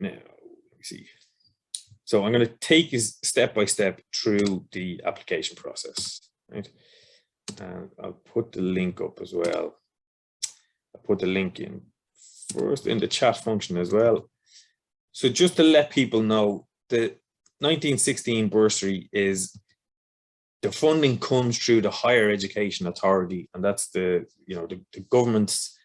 Now, let me see. So I'm going to take you step by step through the application process, right? And I'll put the link up as well. I'll put the link in first in the chat function as well. So just to let people know, the 1916 bursary is, the funding comes through the Higher Education Authority, and that's the government's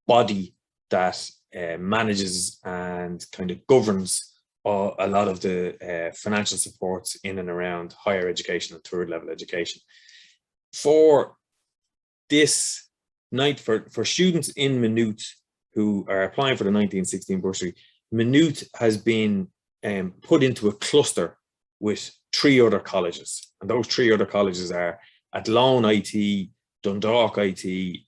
body that manages and kind of governs a lot of the financial supports in and around higher education and third level education. For this night, for students in Maynooth who are applying for the 1916 bursary, Maynooth has been put into a cluster with 3 other colleges, and those 3 other colleges are Athlone IT, Dundalk IT,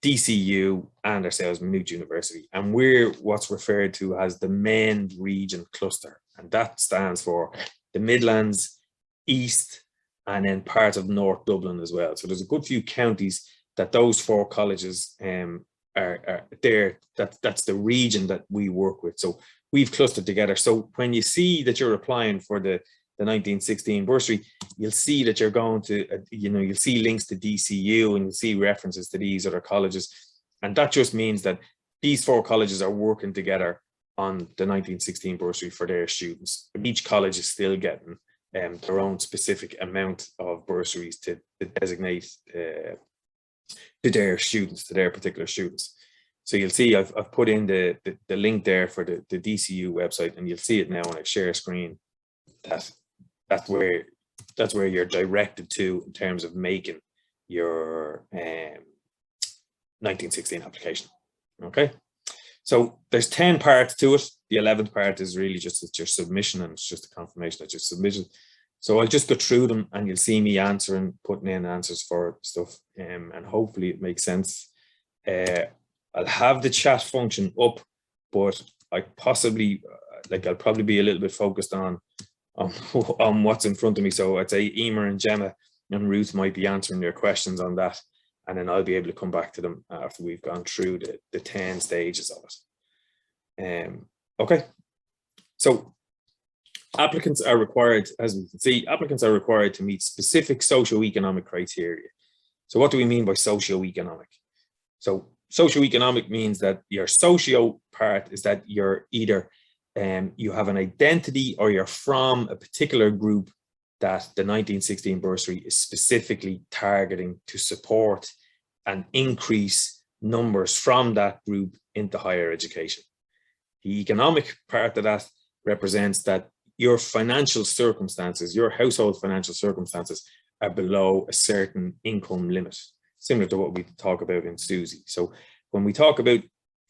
DCU, and ourselves, Maynooth University. And we're what's referred to as the Main Region Cluster, and that stands for the Midlands, East, and then parts of North Dublin as well. So there's a good few counties that those 4 colleges are there. That's the region that we work with. So we've clustered together. So when you see that you're applying for the 1916 bursary, you'll see that you're going to, you'll see links to DCU, and you'll see references to these other colleges. And that just means that these 4 colleges are working together on the 1916 bursary for their students. Each college is still getting their own specific amount of bursaries to designate to their students, to their particular students. So you'll see I've put in the link there for the DCU website, and you'll see it now when I share screen. That's where you're directed to in terms of making your 1916 application. Okay, so there's 10 parts to it. The 11th part is really just your submission, and it's just a confirmation that you've submitted. So I'll just go through them, and you'll see me putting in answers for stuff, and hopefully it makes sense. I'll have the chat function up, but I'll probably be a little bit focused on what's in front of me. So I'd say Emer and Gemma and Ruth might be answering their questions on that, and then I'll be able to come back to them after we've gone through the 10 stages of it. Okay, so applicants are required, as we can see, to meet specific socioeconomic criteria. So what do we mean by socioeconomic? So socioeconomic means that your socio part is that you're either you have an identity, or you're from a particular group that the 1916 bursary is specifically targeting to support and increase numbers from that group into higher education. The economic part of that represents that your financial circumstances, your household financial circumstances, are below a certain income limit, similar to what we talk about in SUSI. So when we talk about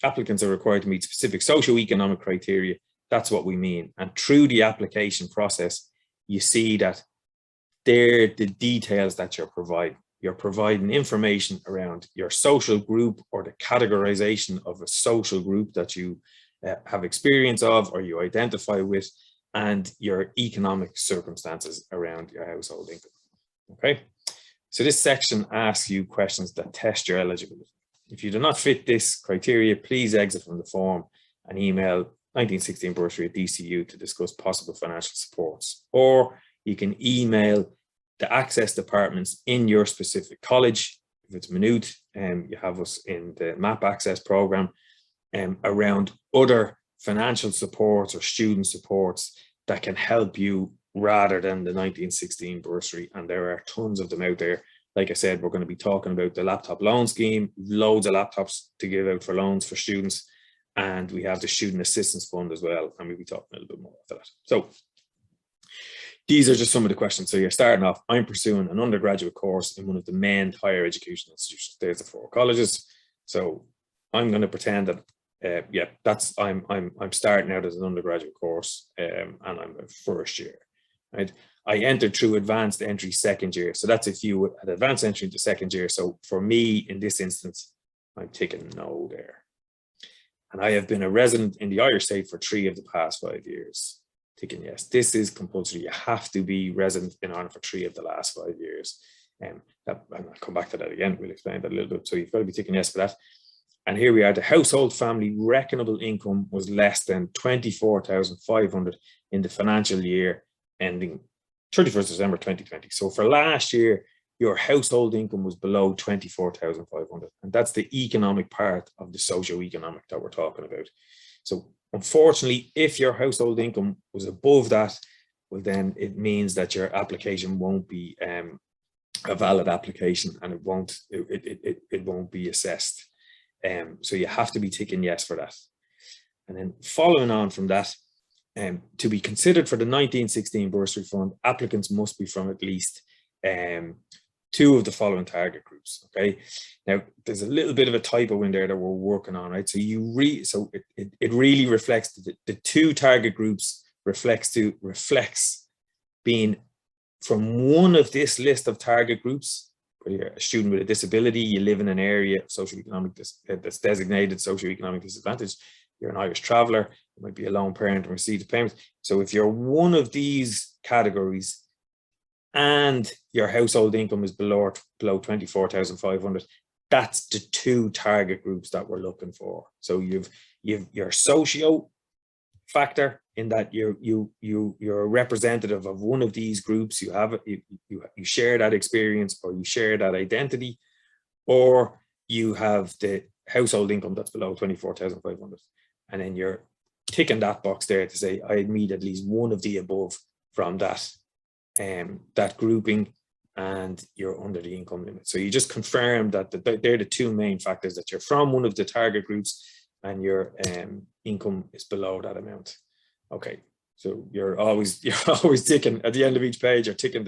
applicants are required to meet specific socioeconomic criteria, that's what we mean. And through the application process, you see that they're the details that you're providing. You're providing information around your social group, or the categorization of a social group that you have experience of or you identify with, and your economic circumstances around your household income. Okay, so this section asks you questions that test your eligibility. If you do not fit this criteria, please exit from the form and email 1916 bursary at DCU to discuss possible financial supports, or you can email the access departments in your specific college. If it's Maynooth, you have us in the MAP access program around other financial supports or student supports that can help you rather than the 1916 bursary, and there are tons of them out there. Like I said, we're going to be talking about the laptop loan scheme, loads of laptops to give out for loans for students, and we have the Student Assistance Fund as well, and we'll be talking a little bit more after that. So these are just some of the questions. So you're starting off, I'm pursuing an undergraduate course in one of the main higher education institutions. There's the 4 colleges. So I'm going to pretend that, yeah, that's, I'm starting out as an undergraduate course, and I'm a first year, right? I entered through advanced entry second year. So that's if you had advanced entry into second year. So for me, in this instance, I'm ticking no there. And I have been a resident in the Irish state for 3 of the past 5 years. Ticking yes. This is compulsory. You have to be resident in Ireland for 3 of the last 5 years. And I'll come back to that again. We'll explain that a little bit. So you've got to be ticking yes for that. And here we are, the household family reckonable income was less than 24,500 in the financial year ending 31st December 2020. So for last year, your household income was below 24,500. And that's the economic part of the socio-economic that we're talking about. So unfortunately, if your household income was above that, well, then it means that your application won't be a valid application, and it won't be assessed. So you have to be ticking yes for that. And then following on from that, to be considered for the 1916 bursary fund, applicants must be from at least 2 of the following target groups. Okay, now there's a little bit of a typo in there that we're working on, right? So it really reflects the 2 target groups reflects being from one of this list of target groups. Whether you're a student with a disability, you live in an area of socioeconomic that's designated socioeconomic disadvantage, you're an Irish traveller, you might be a lone parent and receive the payments. So if you're one of these categories and your household income is below 24,500, that's the 2 target groups that we're looking for. So you've your socio factor, in that you're a representative of one of these groups. You share that experience, or you share that identity, or you have the household income that's below 24,500, and then you're ticking that box there to say I meet at least one of the above from that that grouping, and you're under the income limit. So you just confirm that they're the 2 main factors, that you're from one of the target groups and your income is below that amount. Okay, so you're always ticking at the end of each page. You're ticking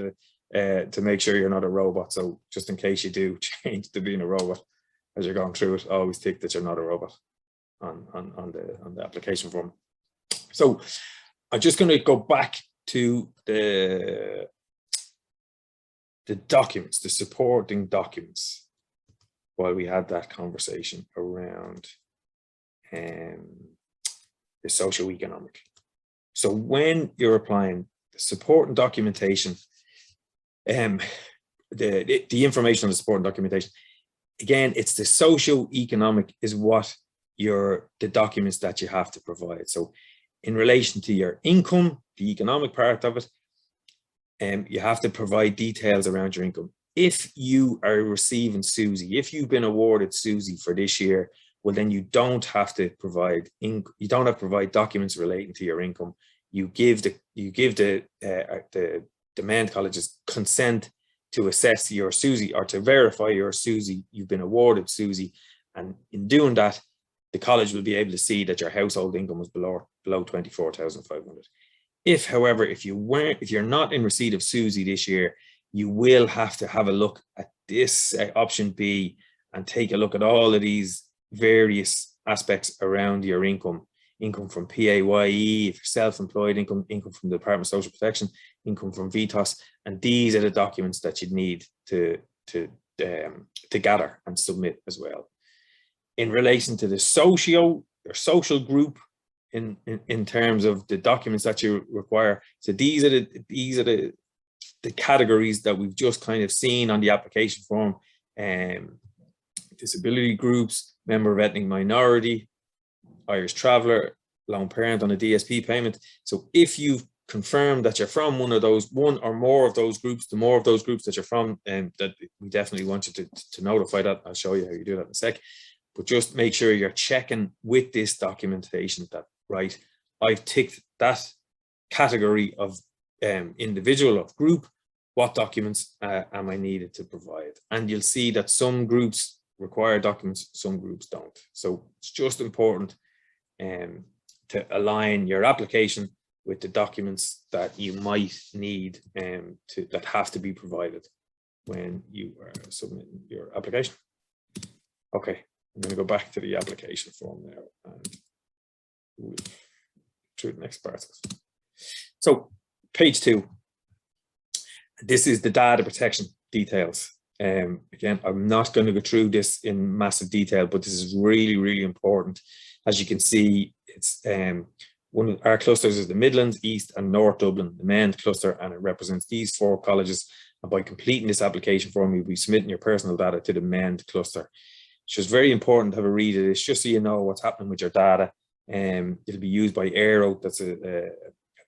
to make sure you're not a robot. So just in case you do change to being a robot as you're going through it, always tick that you're not a robot on the application form. So I'm just going to go back to the documents, the supporting documents, while we had that conversation around the socio-economic. So when you're applying the support and documentation, the information on the support and documentation, again, it's the socio-economic is what the documents that you have to provide. So in relation to your income, the economic part of it, you have to provide details around your income. If you are receiving SUSI, if you've been awarded SUSI for this year, well, then you don't have to provide documents relating to your income. You give the demand colleges consent to assess your SUSI, or to verify your SUSI. You've been awarded SUSI, and in doing that, the college will be able to see that your household income was below 24,500. If, however, if you're not in receipt of SUSI this year, you will have to have a look at this option B and take a look at all of these various aspects around your income from PAYE, if you're self-employed, income from the Department of Social Protection, income from VTOS, and these are the documents that you need to gather and submit as well. In relation to the social group, in terms of the documents that you require, so these are the categories that we've just kind of seen on the application form. Disability groups, member of ethnic minority, Irish traveller, lone parent on a DSP payment. So if you've confirmed that you're from one or more of those groups, the more of those groups that you're from, that we definitely want you to notify that. I'll show you how you do that in a sec. But just make sure you're checking with this documentation that, right, I've ticked that category of individual, of group, what documents am I needed to provide? And you'll see that some groups require documents, some groups don't. So it's just important to align your application with the documents that you might need that have to be provided when you are submitting your application. Okay, I'm going to go back to the application form now and move through the next part. So page 2. This is the data protection details. Again, I'm not going to go through this in massive detail, but this is really, really important. As you can see, it's one of our clusters is the Midlands, East and North Dublin, the MEND cluster, and it represents these 4 colleges. And by completing this application form, you'll be submitting your personal data to the MEND cluster. It's just very important to have a read of this, just so you know what's happening with your data. It'll be used by Aero. That's a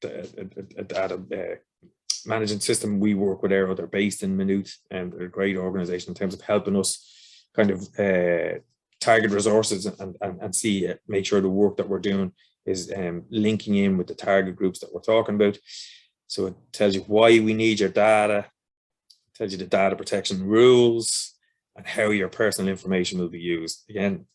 data management system. We work with Aero. They're based in Maynooth, and they're a great organization in terms of helping us kind of target resources and see, make sure the work that we're doing is linking in with the target groups that we're talking about. So it tells you why we need your data, it tells you the data protection rules, and how your personal information will be used. Again,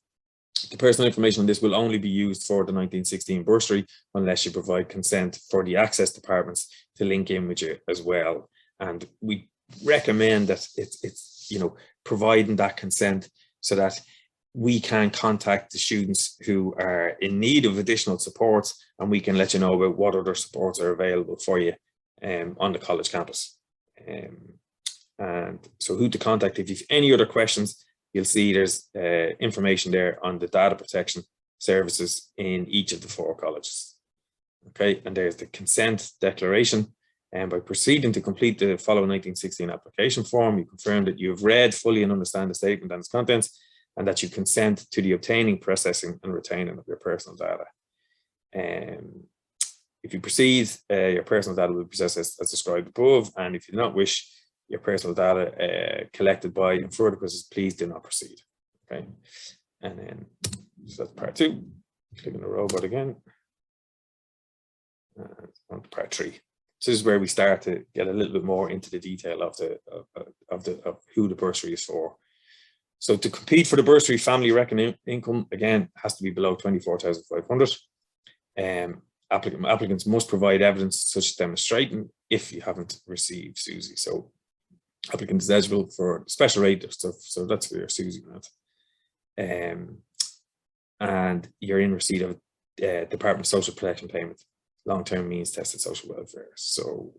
the personal information on this will only be used for the 1916 bursary unless you provide consent for the access departments to link in with you as well. And we recommend that it's you know, providing that consent so that we can contact the students who are in need of additional supports, and we can let you know about what other supports are available for you on the college campus. And so who to contact. If you have any other questions, you'll see there's information there on the data protection services in each of the 4 colleges. Okay, and there's the consent declaration. And by proceeding to complete the following 1916 application form, you confirm that you have read fully and understand the statement and its contents, and that you consent to the obtaining, processing, and retaining of your personal data. If you proceed, your personal data will be processed as described above, and if you do not wish your personal data collected by and further process, please do not proceed. Okay, and then so that's part 2. Click on the robot again, and on to part 3. So this is where we start to get a little bit more into the detail of who the bursary is for. So to compete for the bursary, family reckoning income, again, has to be below 24,500. Applicants must provide evidence such as demonstrating if you haven't received SUSI. So applicant is eligible for special rate stuff. So that's for your SUSI grant. And you're in receipt of Department of Social Protection payment, long-term means tested social welfare. So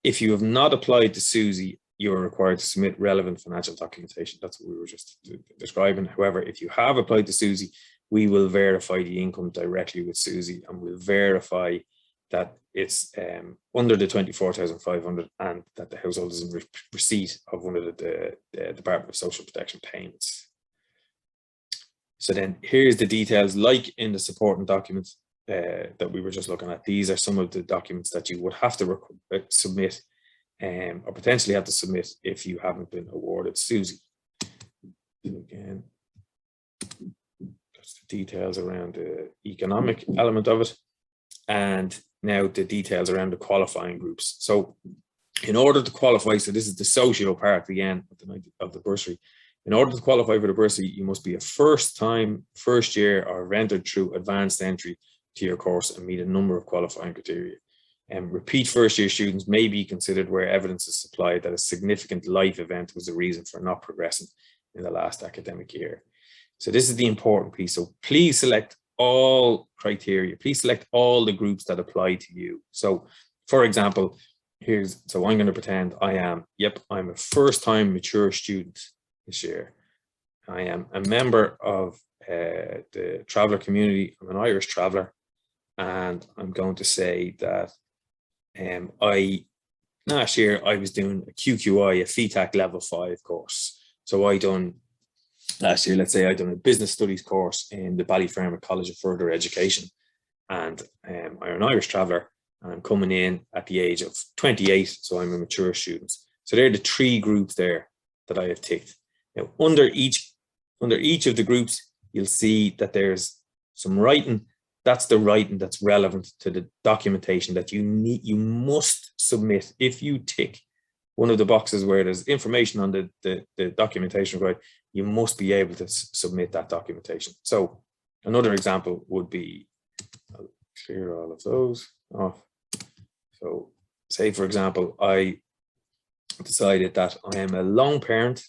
if you have not applied to SUSI, you're required to submit relevant financial documentation. That's what we were just describing. However, if you have applied to SUSI, we will verify the income directly with SUSI, and we'll verify that it's under the 24,500 and that the household is in receipt of one of the Department of Social Protection payments. So then here's the details, like in the supporting documents that we were just looking at. These are some of the documents that you would have to submit or potentially have to submit if you haven't been awarded SUSI. Again, that's the details around the economic element of it, and now the details around the qualifying groups. So in order to qualify, so this is the social part again of the bursary. In order to qualify for the bursary, you must be a first year, or have entered through advanced entry to your course and meet a number of qualifying criteria. Repeat first year students may be considered where evidence is supplied that a significant life event was the reason for not progressing in the last academic year. So this is the important piece. So please select all criteria. Please select all the groups that apply to you. So for example, so I'm going to pretend I'm a first-time mature student this year. I am a member of the traveller community. I'm an Irish traveller, and I'm going to say that last year I was doing a QQI, a FETAC level 5 course. So last year, let's say I done a business studies course in the Ballyfermot College of Further Education, and I'm an Irish traveller, and I'm coming in at the age of 28, so I'm a mature student. So they're the 3 groups there that I have ticked. Now under each of the groups, you'll see that there's some writing. That's the writing that's relevant to the documentation that you must submit. If you tick one of the boxes where there's information on the documentation required, you must be able to submit that documentation. So another example would be, I'll clear all of those off. So say, for example, I decided that I am a lone parent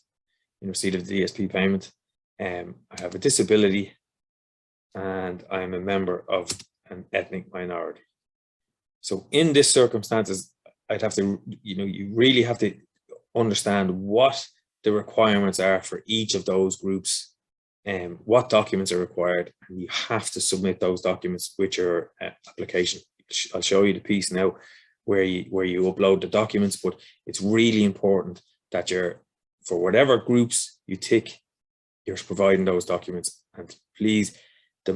in receipt of the DSP payment. I have a disability, and I am a member of an ethnic minority. So in this circumstances, I'd have to, you really have to understand what the requirements are for each of those groups and what documents are required, and you have to submit those documents with your application. I'll show you the piece now where you upload the documents, but it's really important that for whatever groups you tick, you're providing those documents. And please, it's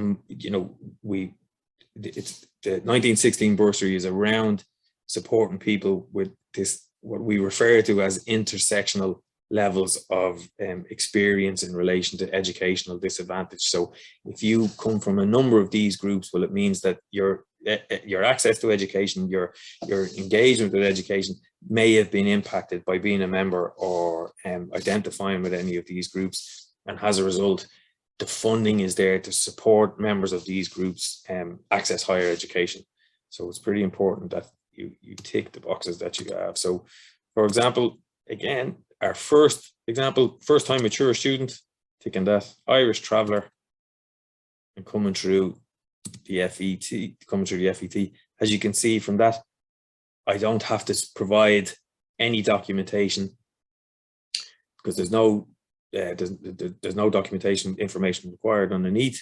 the 1916 bursary is around supporting people with this, what we refer to as intersectional levels of experience in relation to educational disadvantage. So if you come from a number of these groups, well, it means that your access to education, your engagement with education may have been impacted by being a member or identifying with any of these groups. And as a result, the funding is there to support members of these groups access higher education. So it's pretty important that you tick the boxes that you have. So for example, again, our first example, first time mature student, ticking that, Irish traveller, and coming through the FET, as you can see from that, I don't have to provide any documentation because there's no documentation information required underneath.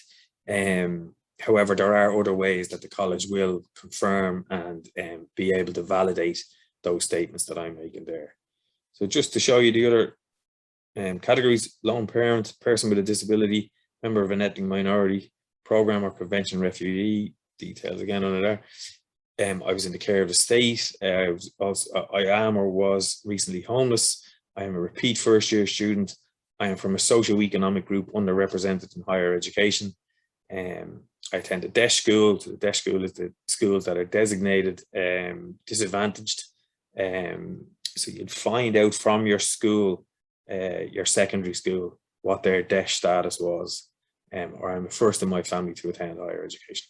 However, there are other ways that the college will confirm and be able to validate those statements that I'm making there. So just to show you the other categories: lone parent, person with a disability, member of an ethnic minority, program or convention refugee, details again under there. I was in the care of the state. I am or was recently homeless. I am a repeat first year student. I am from a socio-economic group underrepresented in higher education. I attend a DESH school. So the DESH school is the schools that are designated disadvantaged. So you'd find out from your school, your secondary school, what their DESH status was. Or I'm the first in my family to attend higher education.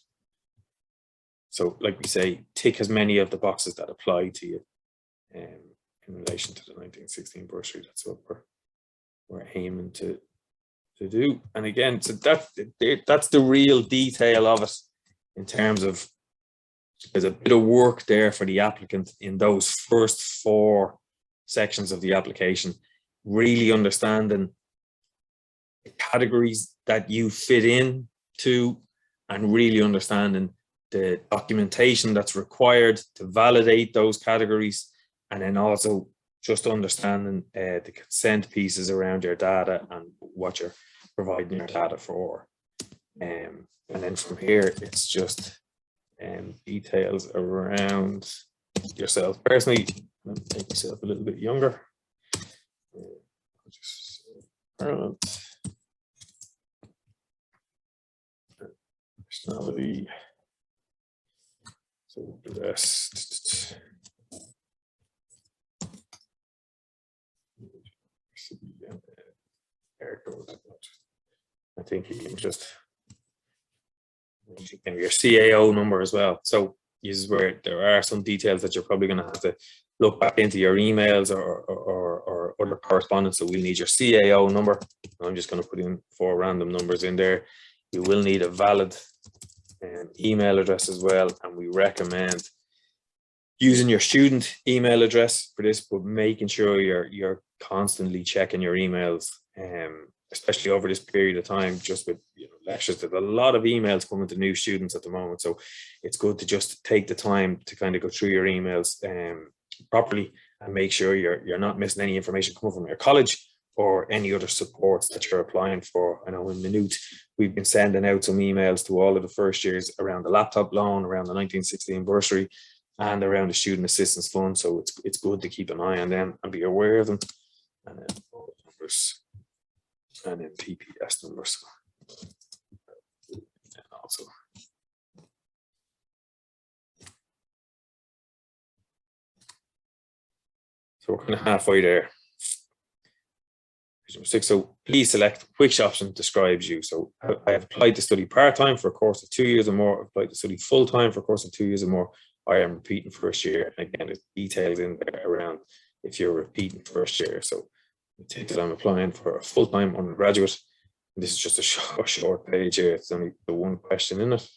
So like we say, tick as many of the boxes that apply to you in relation to the 1916 bursary. That's what we're aiming to do. And again, so that's the real detail of it in terms of, there's a bit of work there for the applicant in those first 4 sections of the application, really understanding the categories that you fit in to, and really understanding the documentation that's required to validate those categories, and then also just understanding the consent pieces around your data and what you're providing your data for. And then from here, it's just details around yourself. Personally, I'll make myself a little bit younger. Personality. So the rest. I think you can just your CAO number as well. So this is where there are some details that you're probably going to have to look back into your emails or other correspondence. So we'll need your CAO number. I'm just going to put in 4 random numbers in there. You will need a valid email address as well, and we recommend using your student email address for this, but making sure you're constantly checking your emails, especially over this period of time, just with lectures. There's a lot of emails coming to new students at the moment, so it's good to just take the time to kind of go through your emails properly and make sure you're not missing any information coming from your college or any other supports that you're applying for. I know in Minute we've been sending out some emails to all of the first years around the laptop loan, around the 1916 bursary, and around the student assistance fund. So it's good to keep an eye on them and be aware of them. And then all the numbers, and then PPS numbers. And also. So we're kind of halfway there. Number 6, so please select which option describes you. So I have applied to study part-time for a course of 2 years or more. I've applied to study full-time for a course of 2 years or more. I am repeating first year. And again, there's details in there around if you're repeating first year. So I take that I'm applying for a full-time undergraduate. And this is just a short page here. It's only the one question in it.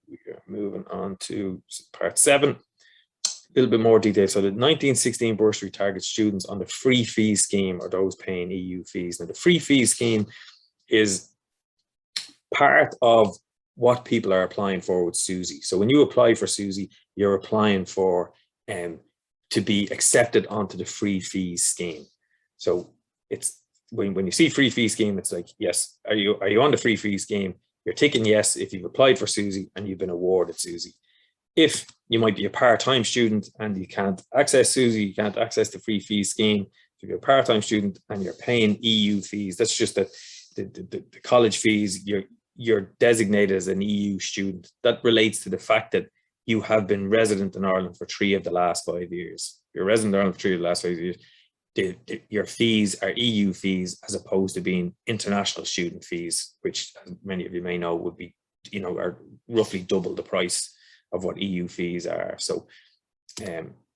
We are moving on to part 7. A little bit more detail. So the 1916 bursary targets students on the free fees scheme or those paying EU fees. Now the free fees scheme is part of what people are applying for with SUSI. So when you apply for SUSI, you're applying for to be accepted onto the free fees scheme. So it's when you see free fee scheme, it's like, yes, are you on the free fee scheme? You're ticking yes if you've applied for SUSI and you've been awarded SUSI. If you might be a part-time student and you can't access SUSI, you can't access the free fee scheme, if you're a part-time student and you're paying EU fees, that's just the college fees, you're designated as an EU student. That relates to the fact that you have been resident in Ireland for 3 of the last 5 years. You're resident in Ireland for 3 of the last 5 years. Your fees are EU fees as opposed to being international student fees, which, as many of you may know, would be, are roughly double the price of what EU fees are. So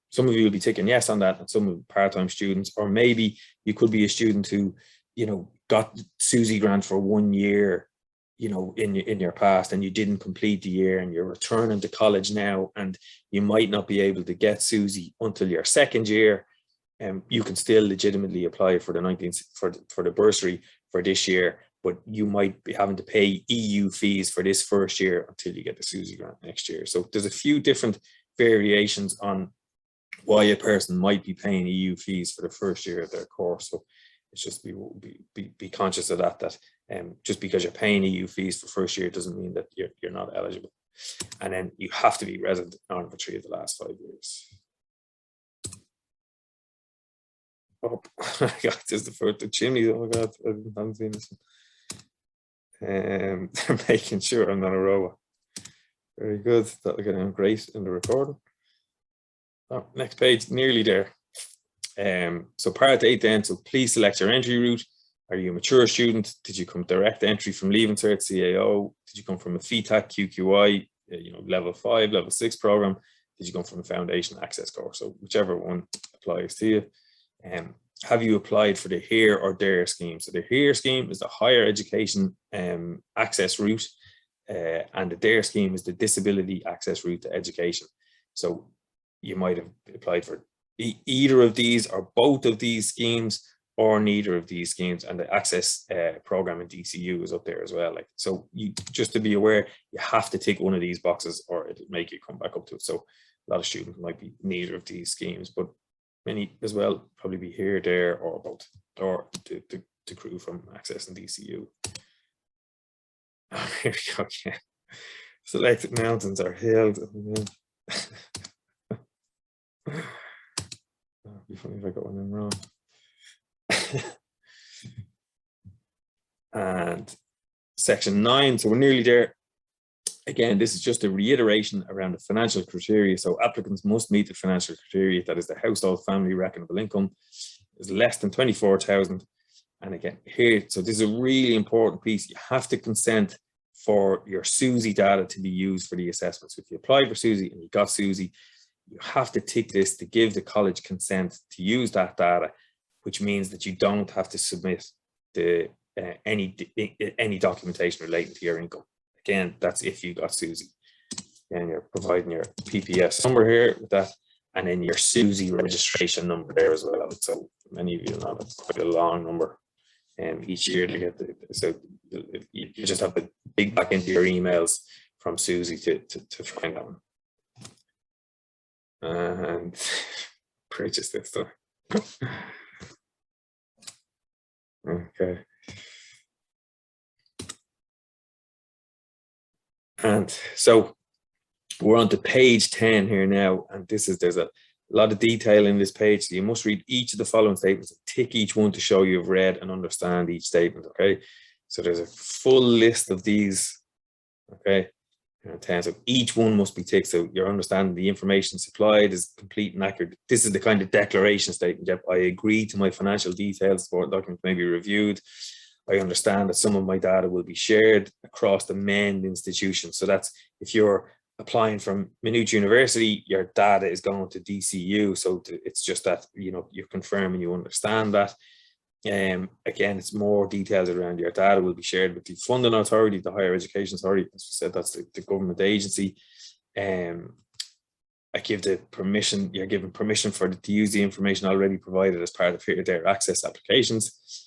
some of you will be ticking yes on that, and some part-time students, or maybe you could be a student who, got SUSI grant for 1 year, in your past, and you didn't complete the year, and you're returning to college now, and you might not be able to get SUSI until your 2nd year. You can still legitimately apply for the bursary for this year, but you might be having to pay EU fees for this 1st year until you get the SUSI grant next year. So there's a few different variations on why a person might be paying EU fees for the 1st year of their course. So it's just be conscious of that just because you're paying EU fees for 1st year doesn't mean that you're not eligible. And then you have to be resident in Ireland for 3 of the last 5 years. Oh my God, this is the chimney. Oh my God, I haven't seen this one. They're making sure I'm not a robot. Very good. That'll get on great in the recording. Oh, next page, nearly there. So part 8 then, so please select your entry route. Are you a mature student? Did you come direct entry from Leaving Cert, CAO? Did you come from a FETAC, QQI, level 5, level 6 program? Did you come from a foundation access course? So whichever one applies to you. Have you applied for the HEAR or DARE scheme? So the HEAR scheme is the higher education access route, and the DARE scheme is the disability access route to education. So you might have applied for either of these or both of these schemes, or neither of these schemes, and the access program in DCU is up there as well. So you just to be aware, you have to tick one of these boxes or it'll make you come back up to it. So a lot of students might be neither of these schemes, but many as well probably be HEAR, DARE, or both, or the crew from access and DCU. Oh, here we go again. Selected mountains are held. It'd be funny if I got one of them wrong. And section 9, so we're nearly there. Again, this is just a reiteration around the financial criteria. So applicants must meet the financial criteria, that is the household family reckonable income is less than 24,000. And again, here, so this is a really important piece. You have to consent for your SUSI data to be used for the assessments. If you apply for SUSI and you got SUSI, you have to tick this to give the college consent to use that data, which means that you don't have to submit any documentation relating to your income. Again, that's if you got SUSI. And you're providing your PPS number here with that, and then your SUSI registration number there as well. So many of you know that's quite a long number. Each year to get so you just have to dig back into your emails from SUSI to find that one. And purchase this stuff. Okay. And so we're on to page 10 here now, and there's a lot of detail in this page. So you must read each of the following statements and tick each one to show you've read and understand each statement. Okay, so there's a full list of these. Okay, so each one must be ticked, so you're understanding the information supplied is complete and accurate. This is the kind of declaration statement. Yep, I agree to my financial details for documents may be reviewed. I understand that some of my data will be shared across the main institution. So that's if you're applying from Maynooth University, your data is going to DCU. So it's just that, you're confirming you understand that. Again, it's more details around your data will be shared with the funding authority, the higher education authority. As we said, that's the government agency. I give the permission, you're given permission to use the information already provided as part of their access applications.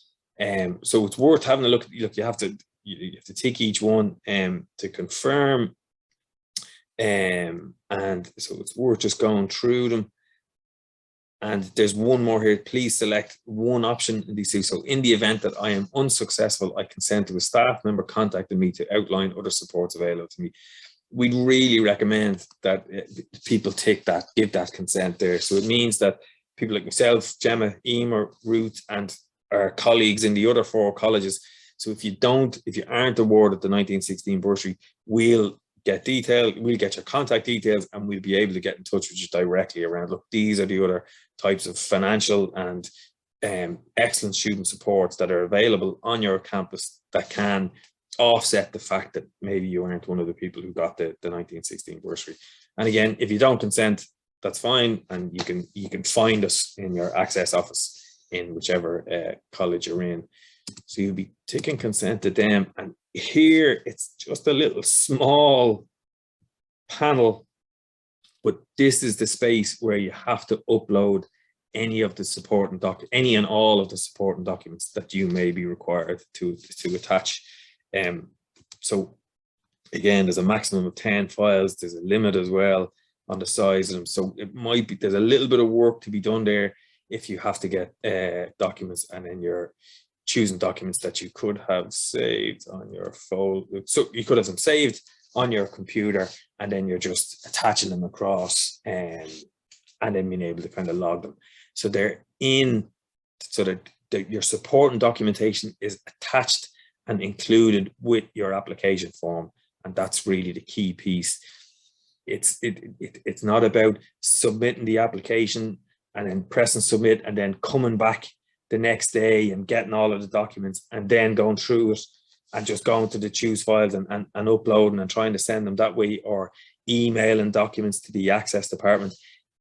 So it's worth having a look. You have to tick each one to confirm. And so it's worth just going through them. And there's one more here. Please select one option in these two. So in the event that I am unsuccessful, I consent to a staff member contacting me to outline other supports available to me. We'd really recommend that people take that, give that consent there. So it means that people like myself, Gemma, Emer, Ruth, and our colleagues in the other 4 colleges. So if you aren't awarded the 1916 bursary, we'll get your contact details, and we'll be able to get in touch with you directly around, look, these are the other types of financial and excellent student supports that are available on your campus that can offset the fact that maybe you aren't one of the people who got the 1916 bursary. And again, if you don't consent, that's fine, and you can find us in your access office in whichever college you're in. So you'll be taking consent to them, and here it's just a little small panel, but this is the space where you have to upload any of the supporting any and all of the supporting documents that you may be required to attach. So again, there's a maximum of 10 files. There's a limit as well on the size of them. So it might be, there's a little bit of work to be done there if you have to get documents, and then you're choosing documents that you could have saved on your phone. So you could have them saved on your computer, and then you're just attaching them across, and then being able to kind of log them. So they're in, so that your support and documentation is attached and included with your application form. And that's really the key piece. It's not about submitting the application and then pressing submit and then coming back the next day and getting all of the documents and then going through it and just going to the choose files and uploading and trying to send them that way, or emailing documents to the access department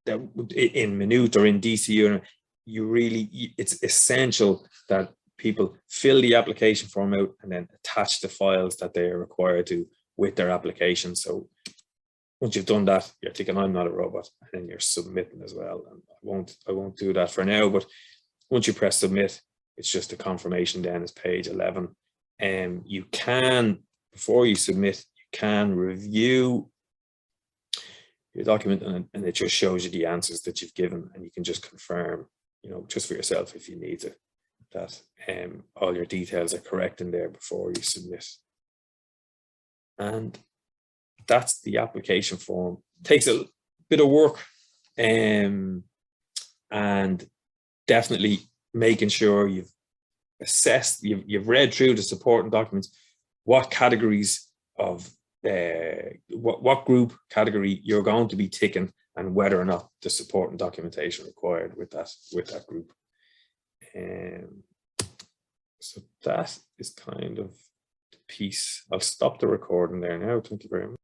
that in Minute or in DCU. It's essential that people fill the application form out and then attach the files that they are required to with their application. So once you've done that, you're thinking, I'm not a robot, and then you're submitting as well. And I won't do that for now, but once you press submit, it's just a confirmation then as page 11. And you can, before you submit, you can review your document, and it just shows you the answers that you've given, and you can just confirm, just for yourself if you need to, that all your details are correct in there before you submit. And that's the application form. It takes a bit of work, and definitely making sure you've assessed, you've read through the supporting documents, what categories of what group category you're going to be ticking, and whether or not the supporting documentation required with that group. So that is kind of the piece. I'll stop the recording there now. Thank you very much.